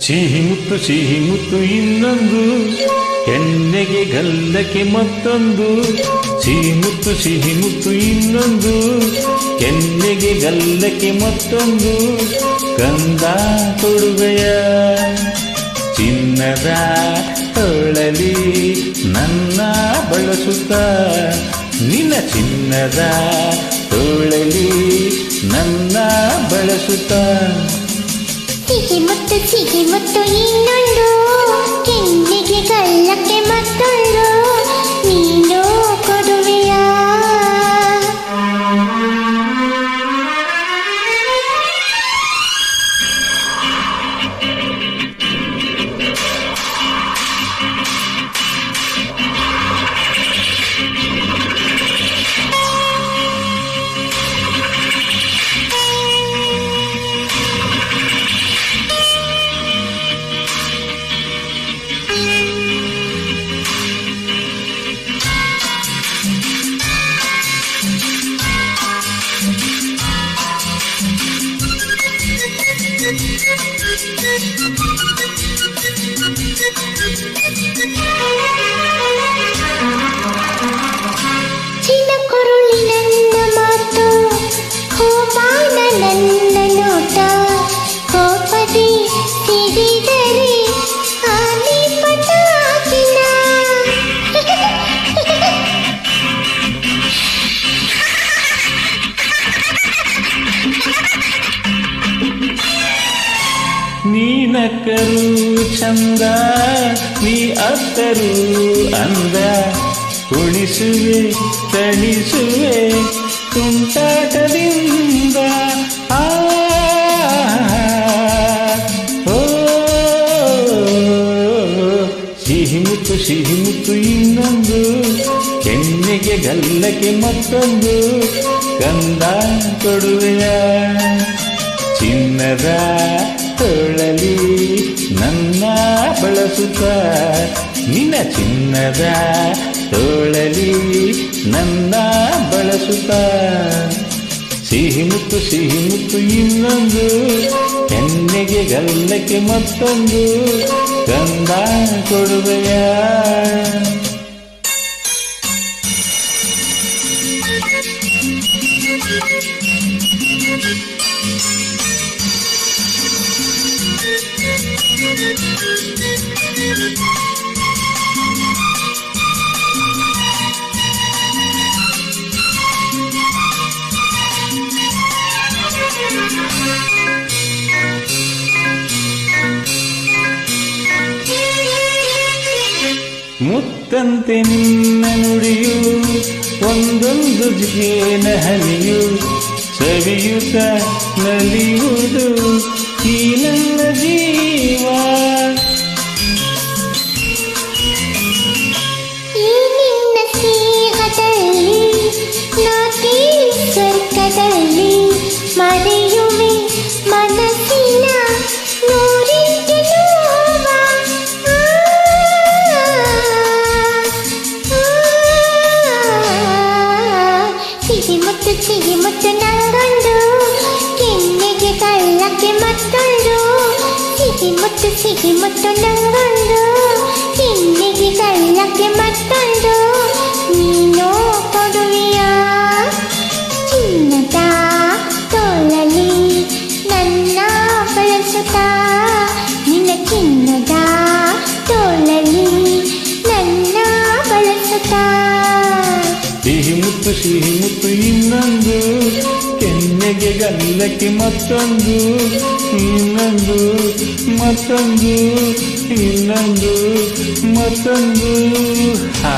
ಸಿಹಿ ಮುತ್ತು ಇನ್ನೊಂದು, ಕೆನ್ನೆಗೆ ಗಲ್ಲಕ್ಕೆ ಮತ್ತೊಂದು. ಸಿಹಿ ಮುತ್ತು ಇನ್ನೊಂದು, ಕೆನ್ನೆಗೆ ಗಲ್ಲಕ್ಕೆ ಮತ್ತೊಂದು. ಕಂದ ಕೊಡುವೆಯ ಚಿನ್ನದ ತೋಳಲಿ ನನ್ನ ಬಳಸುತ್ತ, ನಿನ್ನ ಚಿನ್ನದ ತೋಳಲಿ ನನ್ನ ಬಳಸುತ್ತ. ಸಿಹಿ ಮುತ್ತು ಇನ್ನೊಂದು, ಕೆನ್ನೆಗೆ ಗಲ್ಲಕ್ಕೆ ಮತ್ತೊಂದು. ನೀನು ಕೊಡುವೆಯ ಚಿನ್ನಕುರುಳಿ ನನ್ನ ಮಾತು, ಕೋಪಾನ ನನ್ನ ನೋಟ. ಕೋಪದಿ ಸಿಡಿದರೆ ಆನೆ ಪಟಾಕಿನ. ನೀನಕ್ಕರು ಚಂದ, ನೀ ಅತ್ತರು ಅಂದ. ಉಳಿಸುವೆ ತಣಿಸುವೆ ತುಂಟಾಟದಿಂದ. ಸಿಹಿ ಮುತ್ತು ಇನ್ನೊಂದು, ಕೆನ್ನೆಗೆ ಗಲ್ಲಕ್ಕೆ ಮತ್ತೊಂದು. ಕಂದ ಕೊಡುವೆಯ ಚಿನ್ನದ ತೋಳಲಿ ನನ್ನ ಬಳಸುತ್ತ, ನಿನ್ನ ಚಿನ್ನದ ತೋಳಲಿ ನನ್ನ ಬಳಸುತ್ತ. ಸಿಹಿ ಮುತ್ತು ಇನ್ನೊಂದು, ಕೆನ್ನೆಗೆ ಗಲ್ಲಕ್ಕೆ ಮತ್ತೊಂದು. ಕಂದ ಕೊಡುವೆಯ ಮುತ್ತಂತೆ ನಿನ್ನ ನುಡಿಯು, ಒಂದೊಂದು ಜೇನ ಹನಿಯು. ಸವಿಯುತ್ತ ನಲಿಯುವುದು ಈ ನನ್ನ ಜೀವ. ಈ ನಿನ್ನ ಸ್ನೇಹದಲ್ಲಿ ನಾಟಿ ಸ್ವರ್ಗದಲ್ಲಿ ಮರೆಯುವೆ ಮನಸ್ಸಿನ ನೂರಿಂಟು ನೋವ. ಸಿಹಿ ಮುತ್ತು ನಂಗೊಂದು, ಕೆನ್ನೆಗೆ ಗಲ್ಲಕ್ಕೆ ಮತ್ತೊಂದು. ಸಿಹಿ ಮುತ್ತು ನಂಗೊಂದು, ಕೆನ್ನೆಗೆ ಗಲ್ಲಕ್ಕೆ ಮತ್ತೊಂದು. ನೀನು ಕೊಡುವೆಯ ಚಿನ್ನದ ತೋಳಲಿ ನನ್ನ ಬಳಸುತ್ತ, ನಿನ್ನ ಚಿನ್ನದ ತೋಳಲಿ ನನ್ನ ಬಳಸುತ್ತ. ಸಿಹಿ ಮುತ್ತು ಇನ್ನೊಂದು, ಕೆನ್ನೆಗೆ ಗಲ್ಲಕ್ಕೆ ಮತ್ತೊಂದು. ಇನ್ನೊಂದು ಮತ್ತೊಂದು ಇನ್ನೊಂದು ಮತ್ತೊಂದು. ಹಾ